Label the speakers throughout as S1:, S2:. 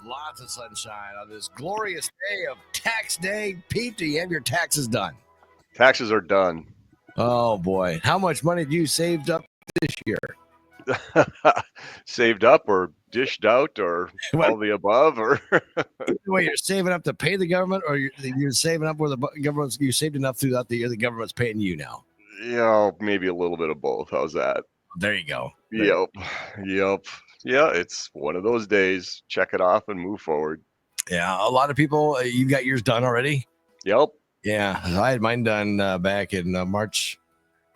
S1: lots of sunshine on this glorious day of tax day. Pete, do you have your taxes done?
S2: Taxes are done.
S1: Oh, boy. How much money do you saved up this year?
S2: Saved up or dished out or all the above? Or
S1: Either way, you're saving up to pay the government, or you're saving up where the government's, you saved enough throughout the year the government's paying you now.
S2: Maybe a little bit of both. How's that?
S1: There you go.
S2: Yep. Yeah, it's one of those days. Check it off and move forward.
S1: Yeah, a lot of people, you've got yours done already?
S2: Yep.
S1: Yeah, I had mine done back in March.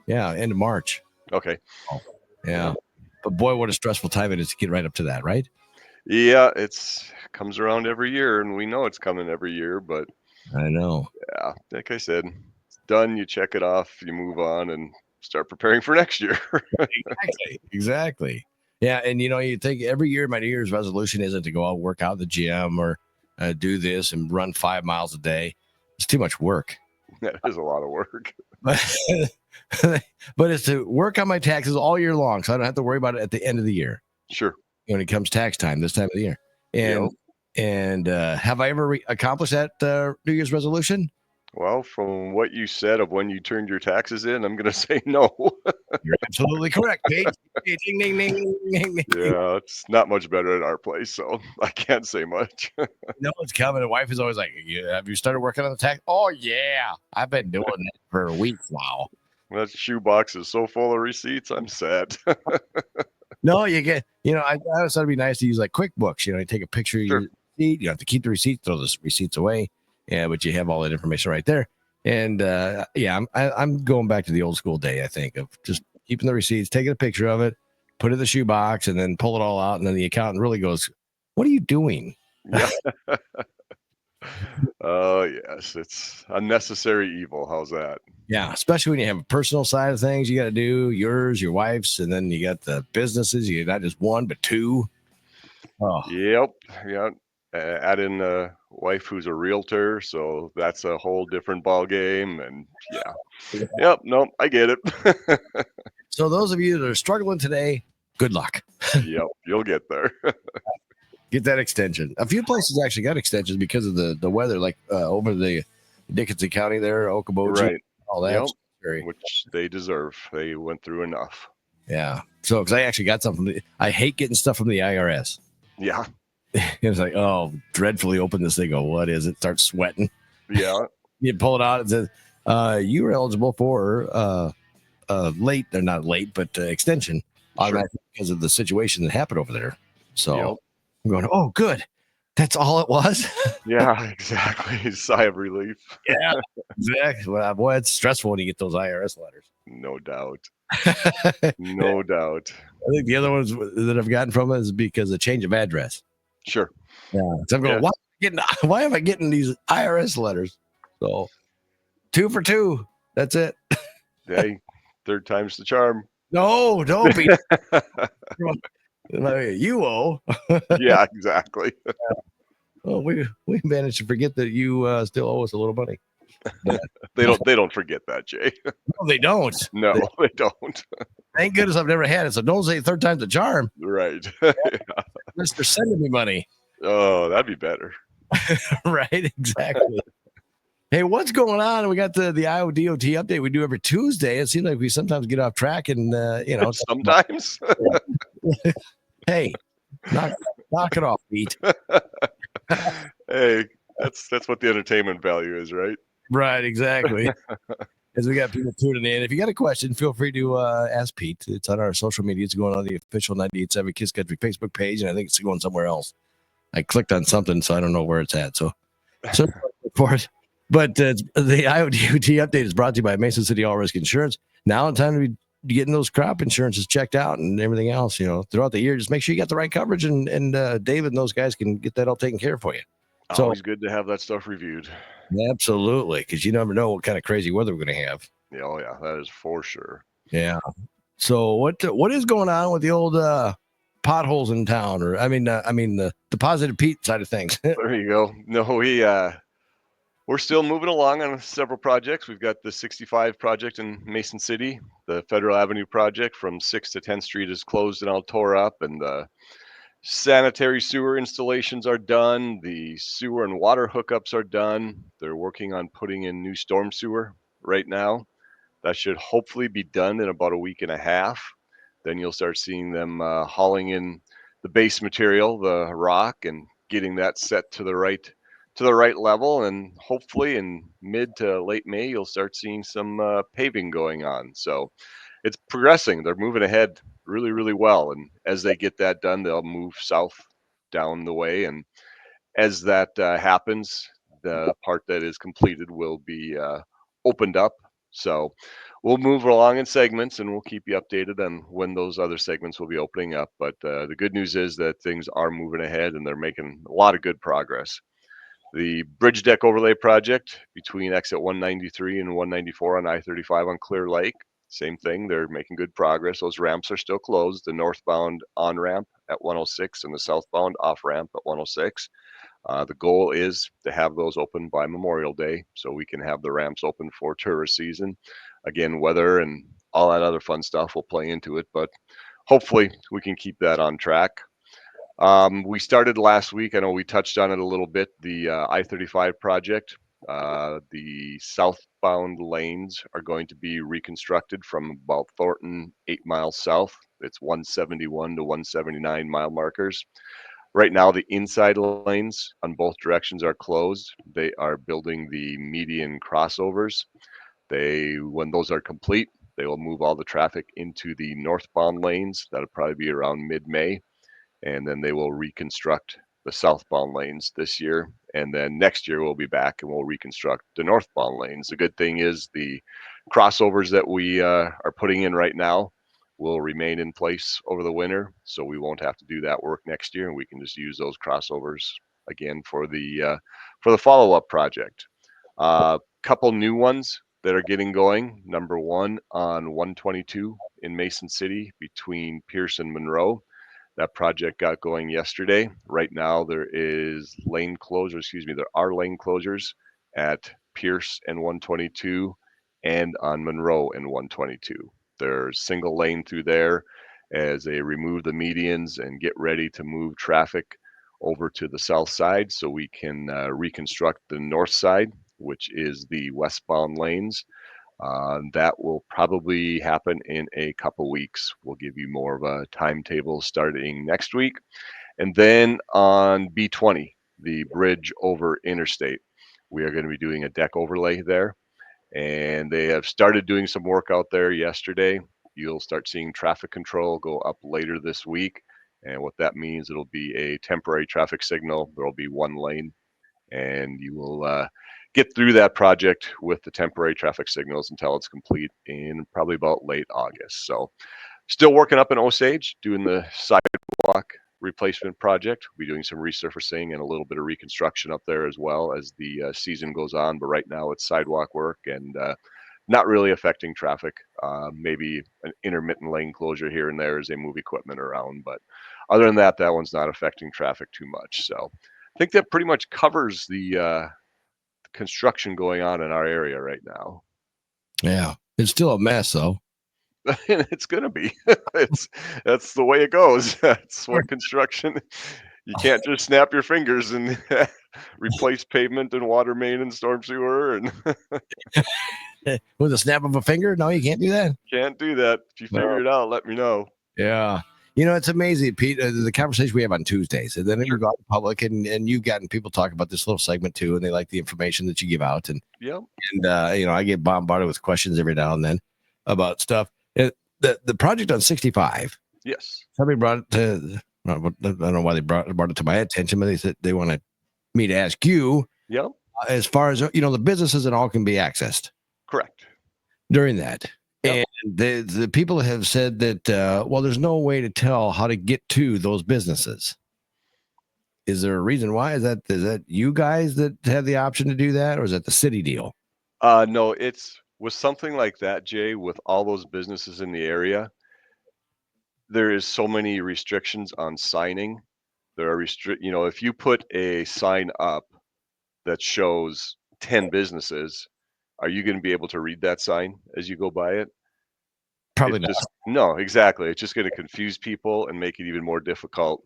S1: Yeah, end of March.
S2: Okay.
S1: Yeah. But boy, what a stressful time it is to get right up to that, right?
S2: Yeah, it's comes around every year, and we know it's coming every year, but
S1: I know.
S2: yeah, like I said, it's done. You check it off, you move on, and start preparing for next year.
S1: Exactly. Yeah, and you think every year my New Year's resolution isn't to go out work out at the gym or do this and run 5 miles a day. It's too much work.
S2: That is a lot of work.
S1: But it's to work on my taxes all year long, so I don't have to worry about it at the end of the year.
S2: Sure.
S1: When it comes tax time, this time of the year. And have I ever accomplished that New Year's resolution?
S2: Well, from what you said of when you turned your taxes in, I'm going to say no.
S1: You're absolutely correct, Pete. Ding, ding, ding, ding, ding.
S2: Yeah, it's not much better at our place, so I can't say much.
S1: No, it's coming. The wife is always like, have you started working on the tax? Oh, yeah. I've been doing it for weeks now.
S2: That shoebox is so full of receipts, I'm sad.
S1: No, you get, I always thought it'd be nice to use like QuickBooks. You take a picture of your receipt. You have to keep the receipt, throw the receipts away. Yeah, but you have all that information right there. And I'm going back to the old school day, I think, of just keeping the receipts, taking a picture of it, put it in the shoebox, and then pull it all out. And then the accountant really goes, "What are you doing?"
S2: Yeah. Oh, yes. It's unnecessary evil. How's that?
S1: Yeah, especially when you have a personal side of things you got to do, yours, your wife's, and then you got the businesses. You not just one, but two. Oh.
S2: Yep. Yeah. Add in a wife who's a realtor, so that's a whole different ball game. And yep. No, I get it.
S1: So those of you that are struggling today, good luck.
S2: Yep, you'll get there.
S1: Get that extension. A few places actually got extensions because of the weather, like over the Dickinson County there, Okoboji,
S2: right?
S1: All that,
S2: which they deserve. They went through enough.
S1: Yeah. So because I actually got something, I hate getting stuff from the IRS.
S2: Yeah.
S1: It's like, oh, dreadfully open this thing. Go, what is it? Start sweating.
S2: Yeah.
S1: You pull it out. It says, you were eligible for late. They're not late, but extension automatically because of the situation that happened over there. So I'm going, oh, good. That's all it was.
S2: Yeah, exactly. Sigh of relief.
S1: Yeah, exactly. Well, boy, it's stressful when you get those IRS letters.
S2: No doubt. No doubt.
S1: I think the other ones that I've gotten from it is because of change of address.
S2: Sure.
S1: Yeah. So I'm going, why am I getting these IRS letters? So 2 for 2. That's it.
S2: Hey, third time's the charm.
S1: No, don't be. You owe.
S2: Yeah, exactly.
S1: Well, we managed to forget that you still owe us a little money.
S2: They don't forget that, Jay.
S1: No, they don't.
S2: No, they don't.
S1: Thank goodness I've never had it. So don't say third time's the charm.
S2: Right.
S1: Unless they're sending me money.
S2: Oh, that'd be better.
S1: Right, exactly. Hey, what's going on? We got the Iowa DOT update we do every Tuesday. It seems like we sometimes get off track and,
S2: sometimes.
S1: Hey, knock it off, Pete.
S2: Hey, that's what the entertainment value is, right?
S1: Right, exactly. As we got people tuning in. If you got a question, feel free to ask Pete. It's on our social media. It's going on the official 98.7 Kiss Country Facebook page, and I think it's going somewhere else. I clicked on something, so I don't know where it's at. So for it. But the Iowa DOT update is brought to you by Mason City All Risk Insurance. Now, in time to be getting those crop insurances checked out and everything else, throughout the year, just make sure you got the right coverage, and David and those guys can get that all taken care of for you. So,
S2: always good to have that stuff reviewed.
S1: Absolutely, because you never know what kind of crazy weather we're going to have.
S2: Yeah, oh yeah, that is for sure.
S1: Yeah. So what is going on with the old potholes in town, or I mean the Positive Pete side of things?
S2: There you go. No, we're still moving along on several projects. We've got the 65 project in Mason City. The Federal Avenue project from 6th to 10th Street is closed and all tore up, and the Sanitary sewer installations are done. The sewer and water hookups are done. They're working on putting in new storm sewer right now. That should hopefully be done in about a week and a half. Then you'll start seeing them hauling in the base material, the rock, and getting that set to the right level. And hopefully in mid to late May, you'll start seeing some paving going on. So it's progressing. They're moving ahead really, really well. And as they get that done, they'll move south down the way. And as that happens, the part that is completed will be opened up. So we'll move along in segments and we'll keep you updated on when those other segments will be opening up. But the good news is that things are moving ahead and they're making a lot of good progress. The bridge deck overlay project between exit 193 and 194 on I-35 on Clear Lake, same thing. They're making good progress. Those ramps are still closed. The northbound on ramp at 106 and the southbound off ramp at 106. The goal is to have those open by Memorial Day so we can have the ramps open for tourist season. Again, weather and all that other fun stuff will play into it, but hopefully we can keep that on track. We started last week. I know we touched on it a little bit. The I-35 project. The southbound lanes are going to be reconstructed from about Thornton, 8 miles south. It's 171 to 179 mile markers. Right now, the inside lanes on both directions are closed. They are building the median crossovers. When those are complete, they will move all the traffic into the northbound lanes. That'll probably be around mid-May. And then they will reconstruct the southbound lanes this year. And then next year we'll be back and we'll reconstruct the northbound lanes. The good thing is the crossovers that we are putting in right now will remain in place over the winter, so we won't have to do that work next year, and we can just use those crossovers again for the follow-up project. Couple new ones that are getting going. Number one on 122 in Mason City between Pierce and Monroe. That project got going yesterday. Right now there are lane closures at Pierce and 122 and on Monroe and 122. There's single lane through there as they remove the medians and get ready to move traffic over to the south side so we can reconstruct the north side, which is the westbound lanes. That will probably happen in a couple weeks. We'll give you more of a timetable starting next week. And then on B20, the bridge over interstate, we are going to be doing a deck overlay there. And they have started doing some work out there yesterday. You'll start seeing traffic control go up later this week. And what that means, it'll be a temporary traffic signal. There'll be one lane and you will get through that project with the temporary traffic signals until it's complete in probably about late August. So still working up in Osage, doing the sidewalk replacement project. We'll be doing some resurfacing and a little bit of reconstruction up there as well as the season goes on. But right now it's sidewalk work and not really affecting traffic. Maybe an intermittent lane closure here and there as they move equipment around. But other than that, that one's not affecting traffic too much. So I think that pretty much covers the construction going on in our area right now.
S1: Yeah, it's still a mess though.
S2: And it's gonna be. That's the way it goes. That's what construction. You can't just snap your fingers and replace pavement and water main and storm sewer and
S1: With a snap of a finger? No, you can't do that.
S2: can't do that. If you figure it out, let me know.
S1: Yeah. You know, it's amazing, Pete, the conversation we have on Tuesdays, and then we go out in public, and you've gotten people talk about this little segment too, and they like the information that you give out. And,
S2: Yep.
S1: and you know, I get bombarded with questions every now and then about stuff. The project on 65,
S2: Yes.
S1: somebody brought it to, I don't know why they brought it to my attention, but they said they wanted me to ask you,
S2: Yep.
S1: as far as, you know, the businesses and all can be accessed
S2: Correct.
S1: during that.
S2: Yep.
S1: And the people have said that, well, there's no way to tell how to get to those businesses. Is there a reason why? Is that you guys that have the option to do that, or is that the city deal?
S2: No, it's with something like that, Jay, with all those businesses in the area, there is so many restrictions on signing. There are if you put a sign up that shows 10 businesses, are you going to be able to read that sign as you go by it?
S1: Probably not.
S2: No, exactly. It's just going to confuse people and make it even more difficult.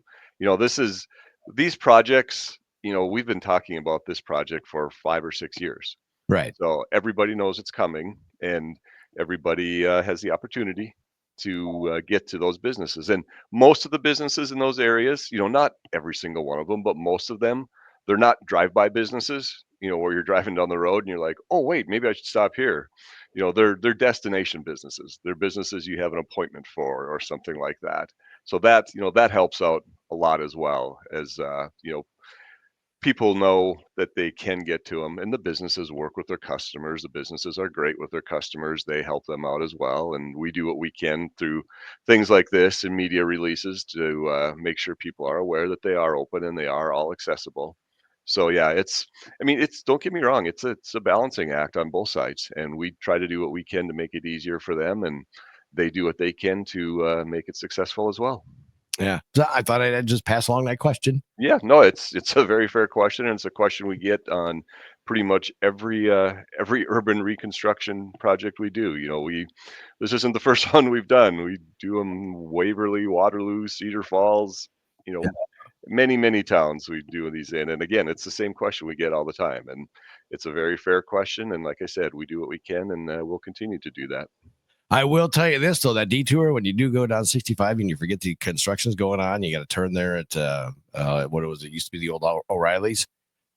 S2: these projects, we've been talking about this project for 5 or 6 years.
S1: Right.
S2: So everybody knows it's coming, and everybody has the opportunity to get to those businesses. And most of the businesses in those areas, not every single one of them, but most of them, they're not drive-by businesses, where you're driving down the road and you're like, oh, wait, maybe I should stop here. They're destination businesses. They're businesses you have an appointment for or something like that. So that helps out a lot as well as, people know that they can get to them, and the businesses work with their customers. The businesses are great with their customers. They help them out as well. And we do what we can through things like this and media releases to make sure people are aware that they are open and they are all accessible. So yeah, don't get me wrong. It's a balancing act on both sides, and we try to do what we can to make it easier for them, and they do what they can to make it successful as well.
S1: Yeah. So I thought I'd just pass along that question.
S2: Yeah, no, it's a very fair question, and it's a question we get on pretty much every urban reconstruction project we do. This isn't the first one we've done. We do them Waverly, Waterloo, Cedar Falls,
S1: Yeah.
S2: many towns we do these in. And again, it's the same question we get all the time, and it's a very fair question. And like I said, we do what we can, and we'll continue to do that.
S1: I will tell you this though, that detour, when you do go down 65 and you forget the construction's going on, you got to turn there at what it used to be the old O'Reilly's.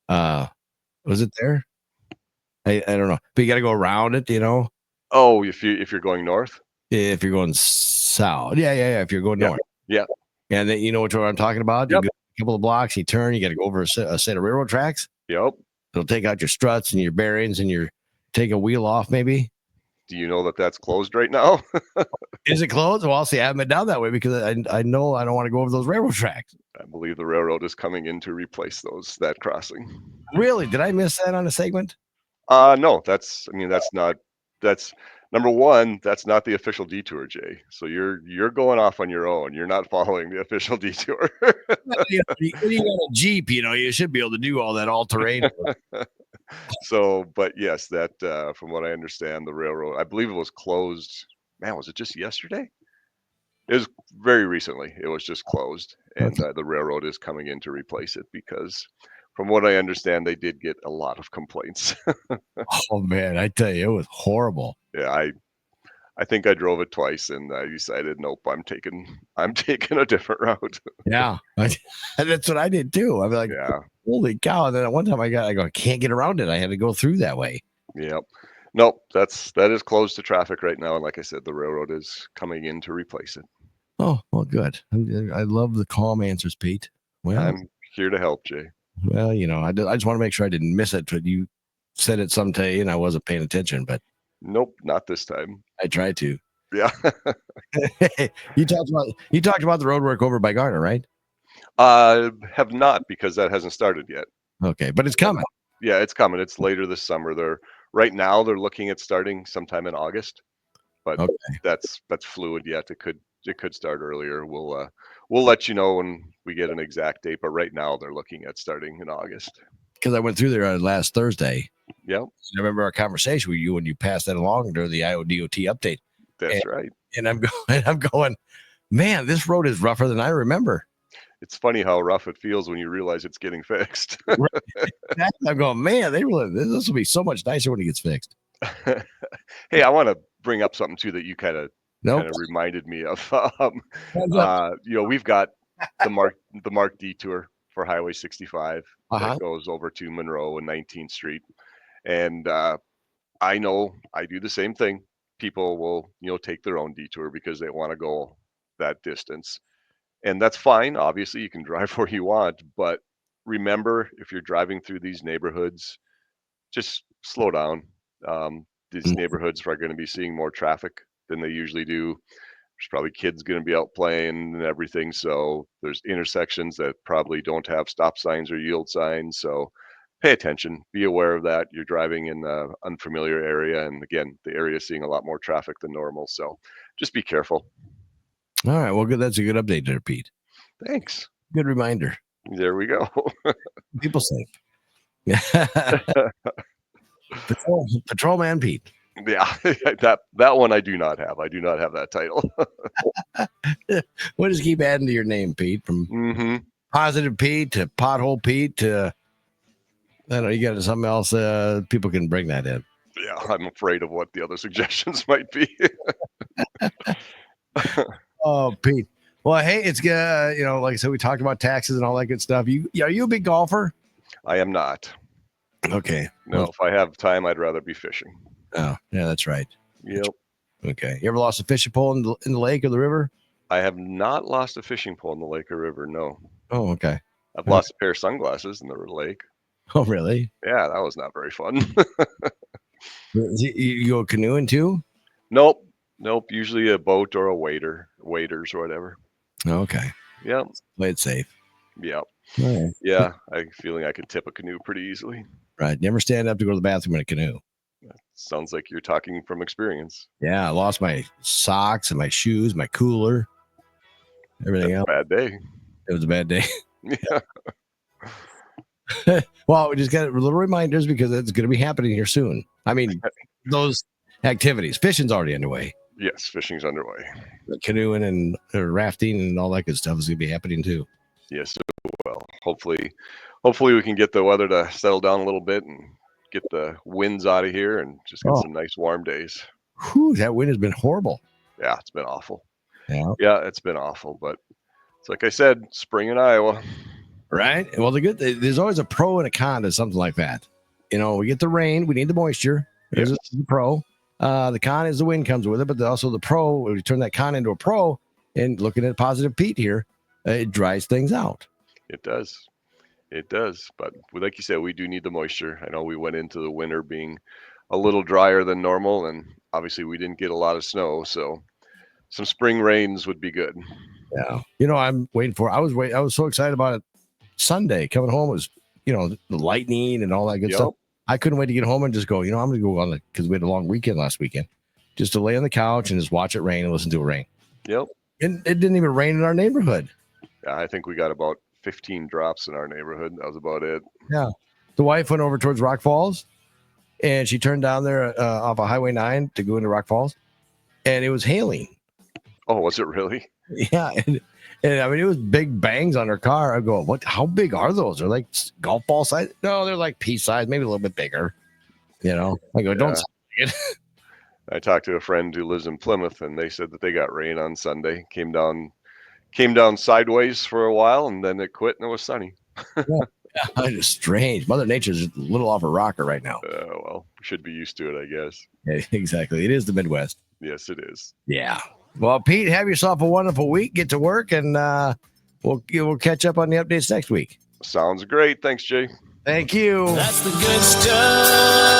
S1: Was it there? I don't know, but you got to go around it,
S2: Oh, if you're going north,
S1: if you're going south. Yeah. If you're going north.
S2: Yeah.
S1: And then you know what I'm talking about?
S2: Yep.
S1: You go a couple of blocks, you turn, you got to go over a set of railroad tracks.
S2: Yep.
S1: It'll take out your struts and your bearings and take a wheel off maybe.
S2: Do you know that that's closed right now?
S1: Is it closed? Well, I'll see. I haven't been down that way because I know I don't want to go over those railroad tracks.
S2: I believe the railroad is coming in to replace that crossing.
S1: Really? Did I miss that on a segment?
S2: No, that's number one, that's not the official detour, Jay. So you're going off on your own. You're not following the official detour.
S1: When you got a Jeep, you should be able to do all that all-terrain.
S2: So, but yes, that from what I understand, the railroad, I believe it was closed. Man, was it just yesterday? It was very recently. It was just closed, and the railroad is coming in to replace it because, from what I understand, they did get a lot of complaints.
S1: Oh man, I tell you, it was horrible.
S2: Yeah, I think I drove it twice, and I decided, nope, I'm taking a different route.
S1: Yeah, that's what I did too. I'm like,
S2: yeah,
S1: holy cow! And then at one time I can't get around it. I had to go through that way.
S2: Yep. Nope, that is closed to traffic right now, and like I said, the railroad is coming in to replace it.
S1: Oh, well, good. I love the calm answers, Pete. Well,
S2: I'm here to help, Jay.
S1: Well, I just want to make sure I didn't miss it, but you said it some day and I wasn't paying attention, but
S2: nope, not this time.
S1: I tried to.
S2: Yeah.
S1: You talked about the road work over by Garner, right?
S2: Have not, because that hasn't started yet.
S1: Okay, but it's coming.
S2: Yeah, it's coming. It's later this summer. Right now they're looking at starting sometime in August, but
S1: okay.
S2: that's fluid yet. It could start earlier. We'll let you know when we get an exact date, but right now they're looking at starting in August.
S1: Because I went through there last Thursday.
S2: Yep.
S1: I remember our conversation with you when you passed that along during the IODOT update.
S2: That's right.
S1: And I'm going, man, this road is rougher than I remember.
S2: It's funny how rough it feels when you realize it's getting fixed.
S1: I'm going, man, this will be so much nicer when it gets fixed.
S2: Hey, I want to bring up something too that you kind of reminded me of. We've got the Mark detour for Highway 65 that goes over to Monroe and 19th Street, and I know I do the same thing. People will take their own detour because they want to go that distance, and that's fine. Obviously, you can drive where you want, but remember, if you're driving through these neighborhoods, just slow down. These neighborhoods are going to be seeing more traffic than they usually do. There's probably kids going to be out playing and everything. So there's intersections that probably don't have stop signs or yield signs. So pay attention, be aware of that. You're driving in an unfamiliar area. And again, the area is seeing a lot more traffic than normal. So just be careful. All
S1: right. Well, good. That's a good update there, Pete.
S2: Thanks.
S1: Good reminder.
S2: There we go.
S1: People safe. Patrolman Pete.
S2: Yeah, that one I do not have. I do not have that title.
S1: We'll just keep adding to your name, Pete. Positive Pete to Pothole Pete to, I don't know, you got something else, people can bring that in.
S2: Yeah, I'm afraid of what the other suggestions might be.
S1: Oh, Pete. Well, hey, it's good. Like I said, we talked about taxes and all that good stuff. Are you a big golfer?
S2: I am not.
S1: Okay.
S2: No,
S1: Well,
S2: if I have time, I'd rather be fishing.
S1: oh, yeah, that's right.
S2: Yep.
S1: Okay. You ever lost a fishing pole in the lake or the river?
S2: I have not lost a fishing pole in the lake or river. No.
S1: Oh, okay.
S2: I've lost a pair of sunglasses in the lake.
S1: Oh, really?
S2: Yeah, that was not very fun.
S1: You go canoeing too?
S2: Nope. Usually a boat or a waders or whatever.
S1: Okay.
S2: Yep.
S1: Play it safe.
S2: Yep.
S1: Right.
S2: Yeah, I'm feeling I could tip a canoe pretty easily.
S1: Right. Never stand up to go to the bathroom in a canoe.
S2: Sounds like you're talking from experience.
S1: Yeah, I lost my socks and my shoes, my cooler, everything else.
S2: Bad day.
S1: It was a bad day.
S2: Yeah.
S1: Well, we just got little reminders because it's going to be happening here soon. I mean, those activities, fishing's already underway.
S2: Yes, fishing's underway.
S1: The canoeing and rafting and all that good stuff is going to be happening too.
S2: Yes, well, hopefully we can get the weather to settle down a little bit and get the winds out of here and just get some nice warm days.
S1: Whew, that wind has been horrible.
S2: Yeah, it's been awful.
S1: Yeah,
S2: it's been awful, but it's like I said, spring in Iowa.
S1: Right. Well, there's always a pro and a con to something like that. We get the rain, we need the moisture. There's the pro. The con is the wind comes with it, but also the pro, when you turn that con into a pro, and looking at Positive Pete here, it dries things out.
S2: It does. But like you said, we do need the moisture. I know we went into the winter being a little drier than normal, and obviously we didn't get a lot of snow, so some spring rains would be good.
S1: Yeah. I'm waiting for, I was so excited about it Sunday coming home. It was, the lightning and all that good stuff. I couldn't wait to get home and just go, I'm going to go on because we had a long weekend last weekend, just to lay on the couch and just watch it rain and listen to it rain.
S2: Yep.
S1: And it didn't even rain in our neighborhood.
S2: Yeah, I think we got about 15 drops in our neighborhood. That was about it.
S1: Yeah. The wife went over towards Rock Falls and she turned down there off of Highway 9 to go into Rock Falls, and it was hailing.
S2: Oh, was it really?
S1: Yeah. And I mean, it was big bangs on her car. I go, how big are those? They're like golf ball size? No, they're like pea size, maybe a little bit bigger. I go, don't sound like it.
S2: I talked to a friend who lives in Plymouth, and they said that they got rain on Sunday. Came down sideways for a while, and then it quit, and it was sunny.
S1: Yeah, it's strange. Mother Nature's a little off a rocker right now.
S2: Well, we should be used to it, I guess.
S1: Yeah, exactly. It is the Midwest.
S2: Yes, it is.
S1: Yeah. Well, Pete, have yourself a wonderful week. Get to work, and we'll catch up on the updates next week.
S2: Sounds great. Thanks, Jay.
S1: Thank you.
S3: That's the good stuff.